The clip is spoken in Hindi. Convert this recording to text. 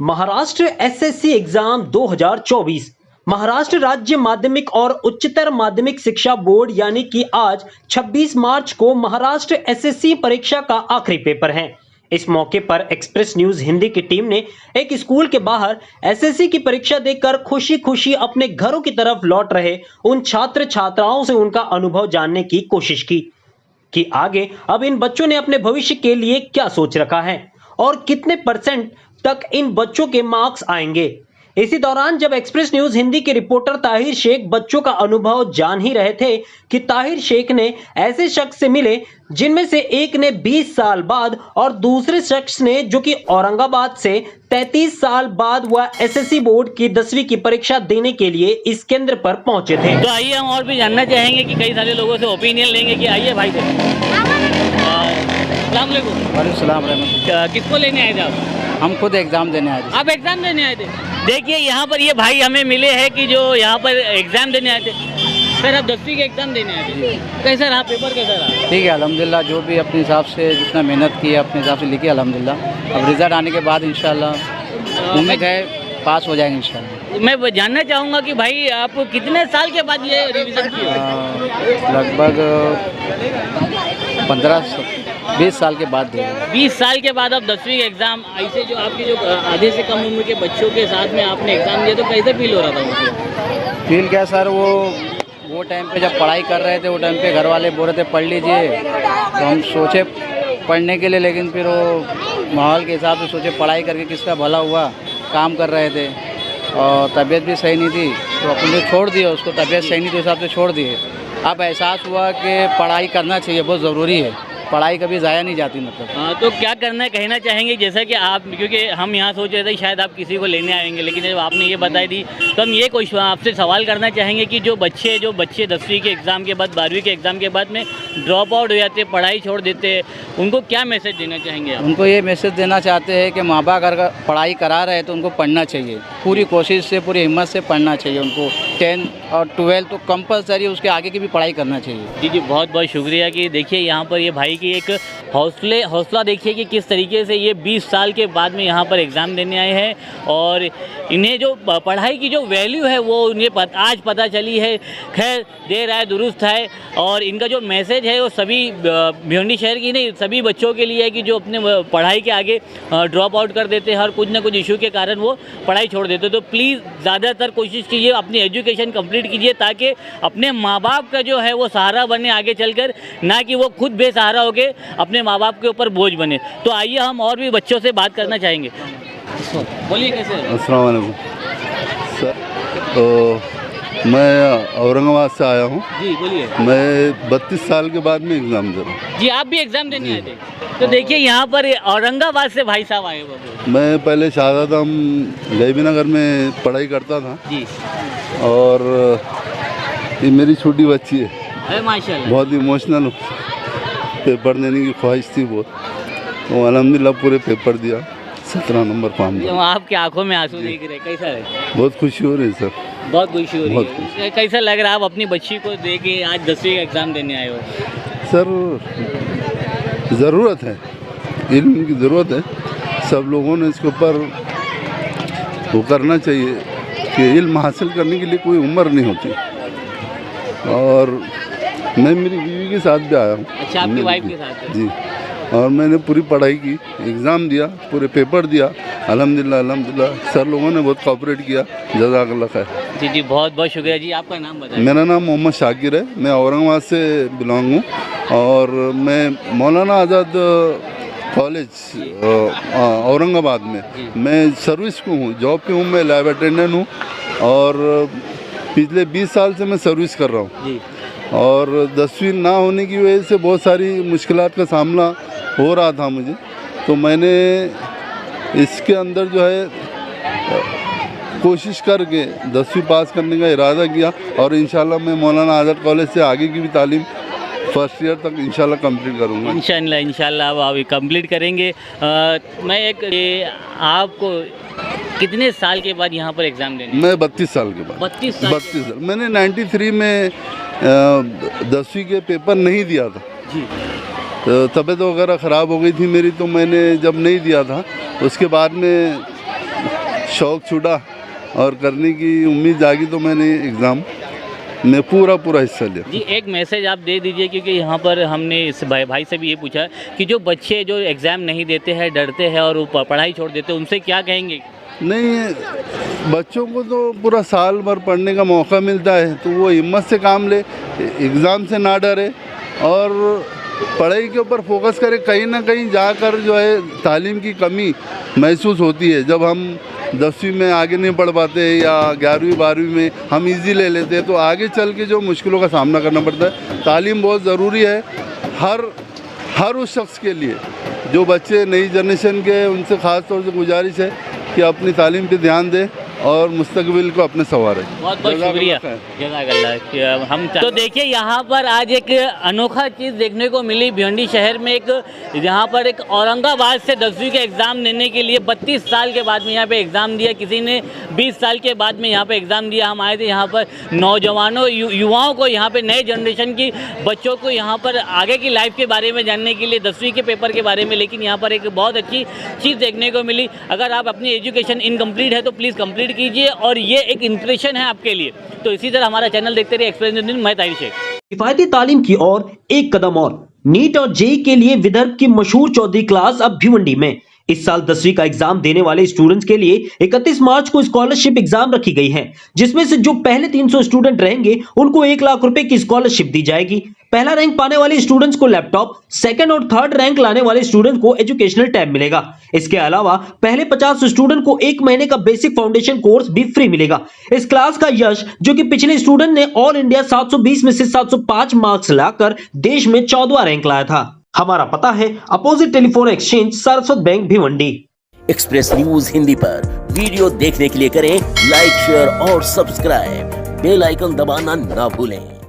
Maharashtra SSC exam 2024। महाराष्ट्र राज्य माध्यमिक और उच्चतर माध्यमिक शिक्षा बोर्ड यानी कि आज 26 मार्च को महाराष्ट्र एसएससी परीक्षा का आखिरी पेपर है। इस मौके पर एक्सप्रेस न्यूज हिंदी की टीम ने एक स्कूल के बाहर एसएससी की परीक्षा देकर खुशी खुशी अपने घरों की तरफ लौट रहे उन छात्र छात्राओं से उनका अनुभव जानने की कोशिश की कि आगे अब इन बच्चों ने अपने भविष्य के लिए क्या सोच रखा है और कितने % तक इन बच्चों के मार्क्स आएंगे। इसी दौरान जब एक्सप्रेस न्यूज हिंदी के रिपोर्टर ताहिर शेख बच्चों का अनुभव जान ही रहे थे कि ताहिर शेख ने ऐसे शख्स से मिले जिनमें से एक ने 20 साल बाद और दूसरे शख्स ने जो कि औरंगाबाद से 33 साल बाद वह एसएससी बोर्ड की 10वीं की परीक्षा देने के लिए इस केंद्र पर पहुंचे थे। तो आइए हम और भी जानना चाहेंगे कि कई सारे लोगों से ओपिनियन लेंगे कि आइए भाई से। अस्सलाम वालेकुम। किसको लेने आए थे आप? हम खुद एग्ज़ाम देने आए थे। आप एग्जाम देने आए थे? देखिए यहाँ पर ये भाई हमें मिले हैं कि जो यहाँ पर एग्जाम देने आए थे। सर आप 10वीं के एग्जाम देने आए थे, कैसा रहा पेपर, कैसा रहा? ठीक है अल्हम्दुलिल्लाह, जो भी अपने हिसाब से जितना मेहनत की अपने हिसाब से लिखी अल्हम्दुलिल्लाह। अब रिज़ल्ट आने के बाद इंशाल्लाह उम्मीद है पास हो जाएंगे इंशाल्लाह। मैं जानना चाहूँगा कि भाई आप कितने साल के बाद ये रिवीजन किए? लगभग 15-20 साल के बाद दे। 20 साल के बाद आप 10वीं के एग्ज़ाम ऐसे जो आपके जो आधे से कम उम्र के बच्चों के साथ में आपने एग्ज़ाम दिया तो कैसे फील हो रहा था मुझे? फील क्या सर, वो टाइम पे जब पढ़ाई कर रहे थे वो टाइम पे घर वाले बोल रहे थे पढ़ लीजिए, तो हम सोचे पढ़ने के लिए, लेकिन फिर वो माहौल के हिसाब से सोचे पढ़ाई करके किसका भला हुआ, काम कर रहे थे और तबीयत भी सही नहीं थी तो अपने छोड़ दिए उसको। तबीयत सही नहीं थी हिसाब से छोड़ दिए। अब एहसास हुआ कि पढ़ाई करना चाहिए, बहुत ज़रूरी है, पढ़ाई कभी ज़ाया नहीं जाती मतलब। तो क्या करना है कहना चाहेंगे, जैसा कि आप, क्योंकि हम यहाँ सोच रहे थे शायद आप किसी को लेने आएंगे, लेकिन जब आपने ये बताई दी तो हम ये क्वेश्चन आपसे सवाल करना चाहेंगे कि जो बच्चे 10वीं के एग्ज़ाम के बाद 12वीं के एग्ज़ाम के बाद में ड्रॉप आउट हो जाते, पढ़ाई छोड़ देते, उनको क्या मैसेज देना चाहेंगे आप? उनको ये मैसेज देना चाहते हैं कि माँ बाप अगर पढ़ाई करा रहे हैं तो उनको पढ़ना चाहिए, पूरी कोशिश से पूरी हिम्मत से पढ़ना चाहिए। उनको 10 और 12 तो कंपलसरी, उसके आगे की भी पढ़ाई करना चाहिए। जी जी, बहुत बहुत शुक्रिया। कि देखिए यहाँ पर ये भाई की एक हौसला देखिए कि किस तरीके से ये 20 साल के बाद में यहाँ पर एग्ज़ाम देने आए हैं और इन्हें जो पढ़ाई की जो वैल्यू है वो उन्हें आज पता चली है। खैर देर आए दुरुस्त है, और इनका जो मैसेज है वो सभी भिवंडी शहर की नहीं, सभी बच्चों के लिए है कि जो अपने पढ़ाई के आगे ड्रॉप आउट कर देते हैं और कुछ ना कुछ इशू के कारण वो पढ़ाई छोड़ देते। तो प्लीज़ ज़्यादातर कोशिश कीजिए अपनी एजुकेशन कंप्लीट कीजिए ताकि अपने माँ बाप का जो है वो सहारा बने आगे चलकर, ना कि वो खुद बेसहारा होके अपने माँ बाप के ऊपर बोझ बने। तो आइए हम और भी बच्चों से बात करना चाहेंगे। बोलिए कैसे? अस्सलाम वालेकुम सर, तो मैं औरंगाबाद से आया हूँ। जी बोलिए। मैं 32 साल के बाद में एग्ज़ाम दे रहा हूँ। जी आप भी एग्ज़ाम देने आए थे? तो देखिए यहाँ पर औरंगाबाद से भाई साहब आए हुए। मैं पहले शाहजादम लेबी नगर में पढ़ाई करता था जी, और ये मेरी छोटी बच्ची है, माशाल्लाह। बहुत इमोशनल पेपर देने की ख्वाहिश थी बहुत, तो अल्हम्दुलिल्लाह पूरे पेपर दिया, 17 नंबर पाम तो दिया। आपकी आंखों में आंसू देख रहे, कैसा है? बहुत खुशी हो रही है सर, बहुत खुशी हो रही बहुत है। कैसा लग रहा है आप अपनी बच्ची को दे के आज 10वीं का एग्ज़ाम देने आए हो? सर ज़रूरत है, इल्म की ज़रूरत है, सब लोगों ने इसके ऊपर वो करना चाहिए कि इल्म हासिल करने के लिए कोई उम्र नहीं होती। और मैं मेरी बीवी के साथ भी आया हूँ। अच्छा, आपकी वाइफ के साथ है? जी, और मैंने पूरी पढ़ाई की, एग्ज़ाम दिया, पूरे पेपर दिया, अल्हम्दुलिल्लाह सर लोगों ने बहुत कोऑपरेट किया, जज़ाकल्लाह खैर। जी जी, बहुत बहुत शुक्रिया जी। आपका नाम बताइए। मेरा नाम मोहम्मद शाकिर है, मैं औरंगाबाद से बिलोंग हूँ और मैं मौलाना आज़ाद कॉलेज औरंगाबाद में मैं सर्विस को हूँ, जॉब पे हूँ, मैं लैब अटेंडेंट हूँ और पिछले 20 साल से मैं सर्विस कर रहा हूँ। और 10वीं ना होने की वजह से बहुत सारी मुश्किलात का सामना हो रहा था मुझे, तो मैंने इसके अंदर जो है कोशिश करके 10वीं पास करने का इरादा किया और इंशाल्लाह मैं मौलाना आज़ाद कॉलेज से आगे की भी तालीम फर्स्ट ईयर तक इंशाल्लाह कंप्लीट करूँगा। इंशाल्लाह आप कंप्लीट करेंगे। मैं आपको कितने साल के बाद यहाँ पर एग्ज़ाम देने? मैं 32 साल के बाद। 32 साल। मैंने 93 में 10वीं के पेपर नहीं दिया था जी, तो तबीयत वगैरह ख़राब हो गई थी मेरी, तो मैंने जब नहीं दिया था उसके बाद में शौक़ छूटा और करने की उम्मीद जागी तो मैंने एग्ज़ाम में पूरा हिस्सा लिया। जी, एक मैसेज आप दे दीजिए, क्योंकि यहाँ पर हमने इस भाई से भी ये पूछा कि जो बच्चे जो एग्ज़ाम नहीं देते हैं, डरते हैं और वो पढ़ाई छोड़ देते हैं, उनसे क्या कहेंगे? नहीं, बच्चों को तो पूरा साल भर पढ़ने का मौका मिलता है, तो वो हिम्मत से काम ले, एग्ज़ाम से ना डरे और पढ़ाई के ऊपर फोकस करे। कहीं ना कहीं जाकर जो है तालीम की कमी महसूस होती है। जब हम 10वीं में आगे नहीं पढ़ पाते या 11वीं 12वीं में हम इजी ले लेते हैं, तो आगे चल के जो मुश्किलों का सामना करना पड़ता है। तालीम बहुत ज़रूरी है हर उस शख्स के लिए। जो बच्चे नई जनरेशन के, उनसे ख़ास तौर से गुजारिश है कि अपनी तालीम पे ध्यान दें और मुस्तकबिल को अपने संवारें। बहुत शुक्रिया, जज़ाकल्लाह। हम तो देखिए यहाँ पर आज एक अनोखा चीज़ देखने को मिली भिवंडी शहर में। यहाँ पर एक औरंगाबाद से 10वीं के एग्ज़ाम देने के लिए 32 साल के बाद में यहाँ पे एग्ज़ाम दिया, किसी ने 20 साल के बाद में यहाँ पे एग्ज़ाम दिया। हम आए थे यहाँ पर नौजवानों युवाओं को, यहाँ पे नए जनरेशन की बच्चों को यहाँ पर आगे की लाइफ के बारे में जानने के लिए, 10वीं के पेपर के बारे में। लेकिन यहाँ पर एक बहुत अच्छी चीज़ देखने को मिली। अगर आप अपनी एजुकेशन इनकम्प्लीट है तो प्लीज़ कंप्लीट कीजिए, और ये एक इंस्पिरेशन है आपके लिए। तो इसी तरह हमारा चैनल देखते रहिए एक्सप्रेस न्यूज़। मैं ताहिर शेख। किफायती तालीम की ओर एक कदम और। नीट और जेईई के लिए विदर्भ की मशहूर चौधरी क्लास अब भिवंडी में। इस साल 10वीं का एग्जाम देने वाले स्टूडेंट्स के लिए 31 मार्च को स्कॉलरशिप एग्जाम रखी गई है, जिसमें से जो पहले 300 स्टूडेंट रहेंगे उनको 1 लाख रुपए की स्कॉलरशिप दी जाएगी। पहला रैंक पाने वाले स्टूडेंट्स को लैपटॉप, सेकंड और थर्ड रैंक लाने वाले स्टूडेंट को एजुकेशनल टैब मिलेगा। इसके अलावा पहले 50 स्टूडेंट को 1 महीने का बेसिक फाउंडेशन कोर्स भी फ्री मिलेगा। इस क्लास का यश, जो कि पिछले स्टूडेंट ने ऑल इंडिया 720 में से 705 मार्क्स लाकर देश में 14वां रैंक लाया था। हमारा पता है opposite telephone exchange, Saraswat bank, Bhiwandi. Express news Hindi पर वीडियो देखने के लिए करें लाइक, शेयर और सब्सक्राइब। बेल आइकन दबाना ना भूलें।